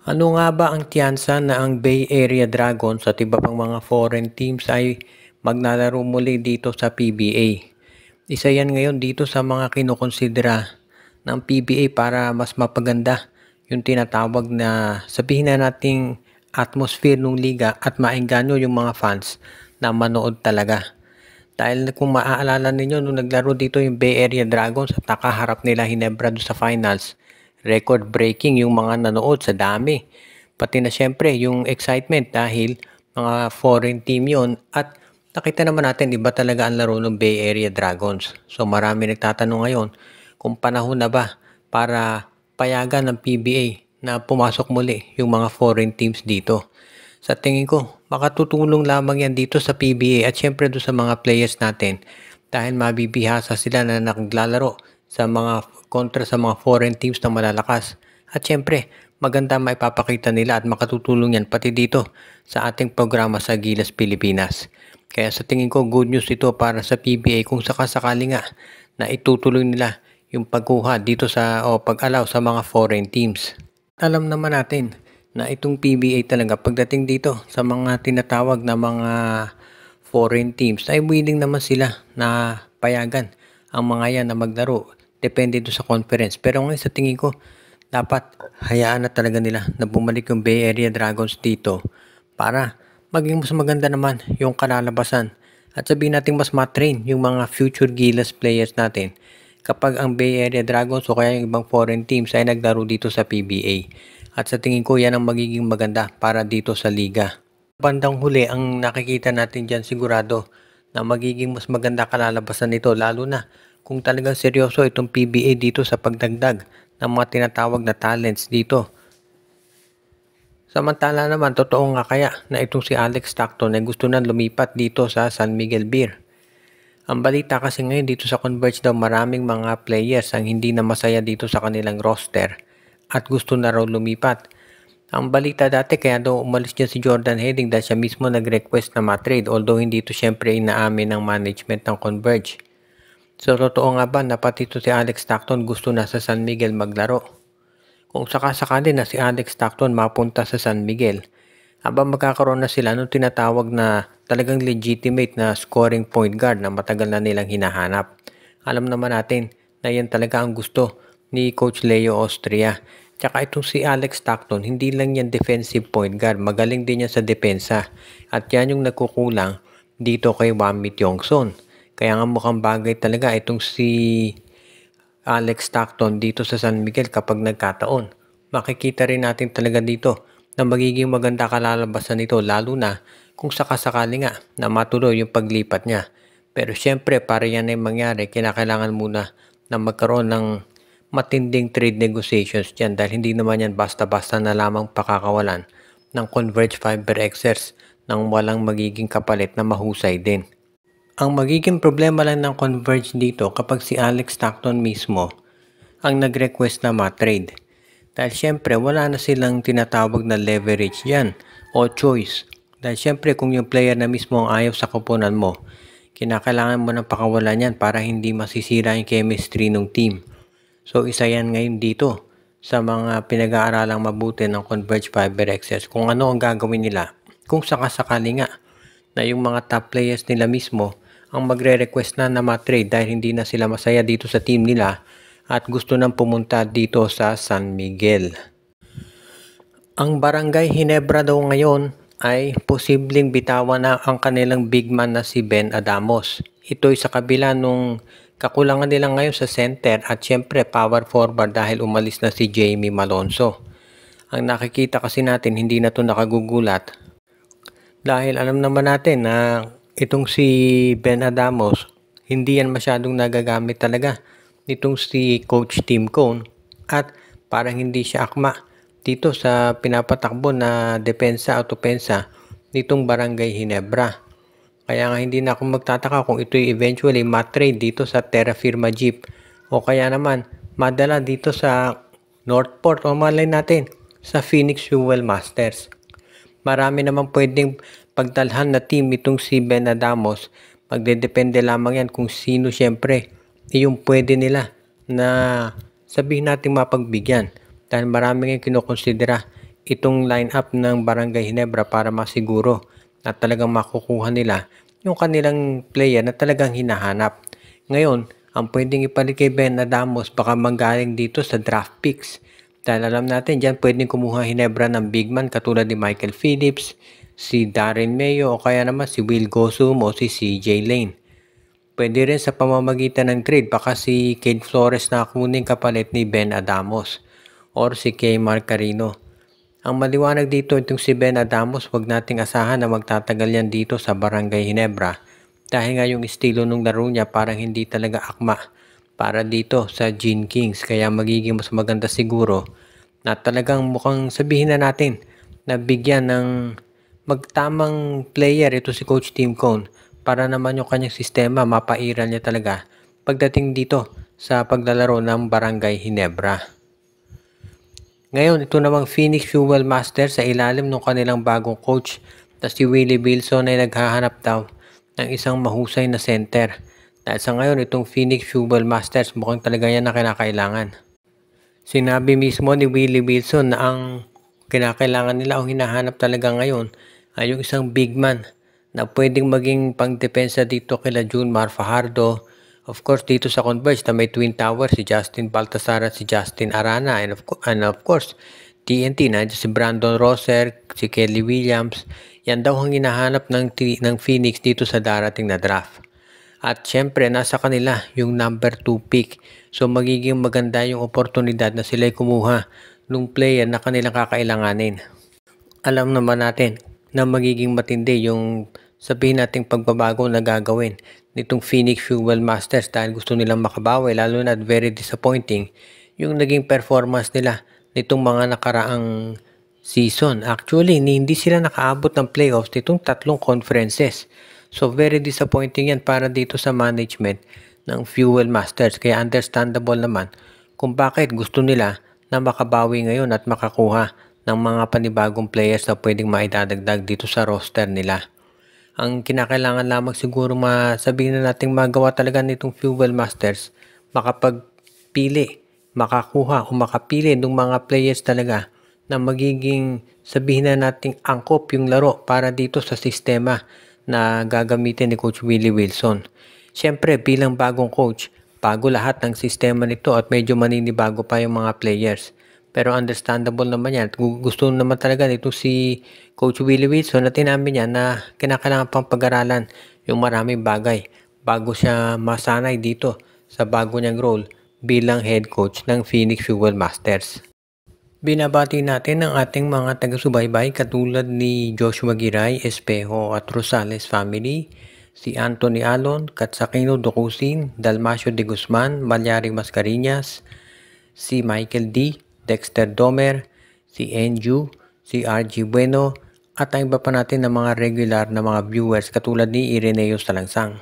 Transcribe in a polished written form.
Ano nga ba ang tiyansa na ang Bay Area Dragons at iba pang mga foreign teams ay maglalaro muli dito sa PBA? Isa yan ngayon dito sa mga kinukonsidera ng PBA para mas mapaganda yung tinatawag na sabihin na nating atmosphere ng liga at maengganyo yung mga fans na manood talaga. Dahil kung maaalala ninyo nung naglaro dito yung Bay Area Dragons at nakaharap nila Hinebra doon sa finals, record breaking yung mga nanood sa dami. Pati na syempre yung excitement dahil mga foreign team yon at nakita naman natin iba talaga ang laro ng Bay Area Dragons. So marami nagtatanong ngayon kung panahon na ba para payagan ng PBA na pumasok muli yung mga foreign teams dito. Sa tingin ko, makatutulong lamang yan dito sa PBA at syempre doon sa mga players natin dahil mabibihasa sila na naglalaro sa mga kontra sa mga foreign teams na malalakas. At syempre, maganda maipapakita nila at makatutulong yan pati dito sa ating programa sa Gilas Pilipinas. Kaya sa tingin ko, good news ito para sa PBA kung sakasakali nga na itutuloy nila yung pagkuha dito sa o pag-allow sa mga foreign teams. Alam naman natin na itong PBA talaga pagdating dito sa mga tinatawag na mga foreign teams ay willing naman sila na payagan ang mga yan na maglaro. Depende doon sa conference. Pero ngayon sa tingin ko, dapat hayaan na talaga nila na bumalik yung Bay Area Dragons dito para maging mas maganda naman yung kalalabasan. At sabihin natin mas matrain yung mga future Gilas players natin kapag ang Bay Area Dragons o kaya yung ibang foreign teams ay naglaro dito sa PBA. At sa tingin ko yan ang magiging maganda para dito sa liga. Bandang huli ang nakikita natin dyan sigurado na magiging mas maganda kalalabasan nito lalo na kung talagang seryoso itong PBA dito sa pagdagdag ng mga tinatawag na talents dito. Samantala naman totoo nga kaya na itong si Alex Stockton ay gusto na lumipat dito sa San Miguel Beer. Ang balita kasi ngayon dito sa Converge daw maraming mga players ang hindi na masaya dito sa kanilang roster at gusto na raw lumipat. Ang balita dati kaya daw umalis niya si Jordan Heading dahil siya mismo nag-request na ma-trade although hindi ito syempre inaamin ng management ng Converge. So totoo nga ba na pati ito si Alex Stockton gusto na sa San Miguel maglaro? Kung sakasakali na si Alex Stockton mapunta sa San Miguel, habang magkakaroon na sila nung tinatawag na talagang legitimate na scoring point guard na matagal na nilang hinahanap. Alam naman natin na yan talaga ang gusto ni Coach Leo Austria. Tsaka itong si Alex Stockton, hindi lang yan defensive point guard, magaling din yan sa depensa. At yan yung nagkukulang dito kay Wami Tiongson. Kaya nga mukhang bagay talaga itong si Alex Stockton dito sa San Miguel kapag nagkataon. Makikita rin natin talaga dito na magiging maganda kalalabasan nito lalo na kung sakasakali nga na matuloy yung paglipat niya. Pero syempre para yan ay mangyari, kinakailangan muna na magkaroon ng matinding trade negotiations dyan dahil hindi naman yan basta-basta na lamang pakakawalan ng Converge Fiber Xers nang walang magiging kapalit na mahusay din. Ang magiging problema lang ng Converge dito kapag si Alex Stockton mismo ang nag-request na ma-trade. Dahil syempre wala na silang tinatawag na leverage dyan o choice. Dahil syempre kung yung player na mismo ang ayaw sa koponan mo, kinakailangan mo ng pakawalan yan para hindi masisira yung chemistry ng team. So isa yan ngayon dito sa mga pinag-aaralang mabuti ng Converge Fiber Access kung ano ang gagawin nila. Kung sakasakali nga na yung mga top players nila mismo ang magre-request na ma-trade dahil hindi na sila masaya dito sa team nila at gusto nang pumunta dito sa San Miguel. Ang Barangay Hinebra daw ngayon ay posibleng bitawan na ang kanilang big man na si Ben Adamos. Ito'y sa kabila nung kakulangan nila ngayon sa center at syempre power forward dahil umalis na si Jamie Malonzo. Ang nakikita kasi natin hindi na ito nakagugulat dahil alam naman natin na itong si Ben Adamos hindi yan masyadong nagagamit talaga nitong si Coach Tim Cone at parang hindi siya akma dito sa pinapatakbo na depensa at opensa nitong Barangay Hinebra. Kaya nga hindi na ako magtataka kung ito'y eventually matrade dito sa Terra Firma Jeep o kaya naman madala dito sa Northport o malay natin sa Phoenix Fuel Masters. Marami naman pwedeng pagdalhan na team itong si Ben Adamos. Magdedepende lamang yan kung sino syempre yung pwede nila na sabihin natin mapagbigyan. Dahil marami ngayong kinokonsidera itong lineup ng Barangay Ginebra para masiguro na talagang makukuha nila yung kanilang player na talagang hinahanap. Ngayon, ang pwedeng ipalit kay Ben Adamos baka manggaling dito sa draft picks. Dahil alam natin dyan pwedeng kumuha Ginebra ng big man katulad ni Michael Phillips, si Darren Mayo o kaya naman si Will Gosum o si CJ Lane. Pwede rin sa pamamagitan ng trade baka si Cade Flores na kuning kapalit ni Ben Adamos or si Kay Marcarino. Ang maliwanag dito itong si Ben Adamos, wag nating asahan na magtatagal yan dito sa Barangay Ginebra dahil nga yung estilo ng laro niya parang hindi talaga akma para dito sa Gene Kings, kaya magiging mas maganda siguro na talagang mukhang sabihin na natin na bigyan ng magtamang player ito si Coach Tim Cone para naman yung kanyang sistema mapairal niya talaga pagdating dito sa paglalaro ng Barangay Ginebra. Ngayon, ito namang Phoenix Fuel Masters sa ilalim ng kanilang bagong coach na si Willie Wilson ay naghahanap daw ng isang mahusay na center. Dahil sa ngayon, itong Phoenix Fuel Masters mukhang talaga yan na kinakailangan. Sinabi mismo ni Willie Wilson na ang kinakailangan nila o hinahanap talaga ngayon ay yung isang big man na pwedeng maging pangdepensa dito kila Junmar Fajardo. Of course, dito sa Converge na may Twin Tower si Justin Baltasar at si Justin Arana. And of course, TNT na si Brandon Rosser, si Kelly Williams. Yan daw ang hinahanap ng Phoenix dito sa darating na draft. At syempre, nasa kanila yung number 2 pick. So magiging maganda yung oportunidad na sila'y kumuha ng player na kanilang kakailanganin. Alam naman natin na magiging matindi yung sabihin nating pagbabago na gagawin nitong Phoenix Fuel Masters dahil gusto nilang makabawi, lalo na very disappointing yung naging performance nila nitong mga nakaraang season. Actually, hindi sila nakaabot ng playoffs nitong 3 conferences. So very disappointing yan para dito sa management ng Fuel Masters. Kaya understandable naman kung bakit gusto nila na makabawi ngayon at makakuha ng mga panibagong players na pwedeng maidadagdag dito sa roster nila. Ang kinakailangan lamang siguro masabihin na nating magawa talaga nitong Fuel Masters, makapagpili, makakuha o makapili ng mga players talaga na magiging sabihin na nating angkop yung laro para dito sa sistema na gagamitin ni Coach Willie Wilson. Siyempre bilang bagong coach, bago lahat ng sistema nito at medyo maninibago pa yung mga players. Pero understandable naman yan. Gusto naman talaga nito si Coach Willie Wilson na tinabi niya na kinakailangan pang pag-aralan yung maraming bagay bago siya masanay dito sa bago niyang role bilang head coach ng Phoenix Fuel Masters. Binabati natin ang ating mga taga-subaybay katulad ni Joshua Giray, Espejo at Rosales family, si Anthony Alon, Katsakino Dokusin, Dalmacio de Guzman, Malyari Mascareñas, si Michael D., Dexter Domer, si Enju, si RG Bueno, at ang iba pa natin na mga regular na mga viewers katulad ni Ireneo Salangsang.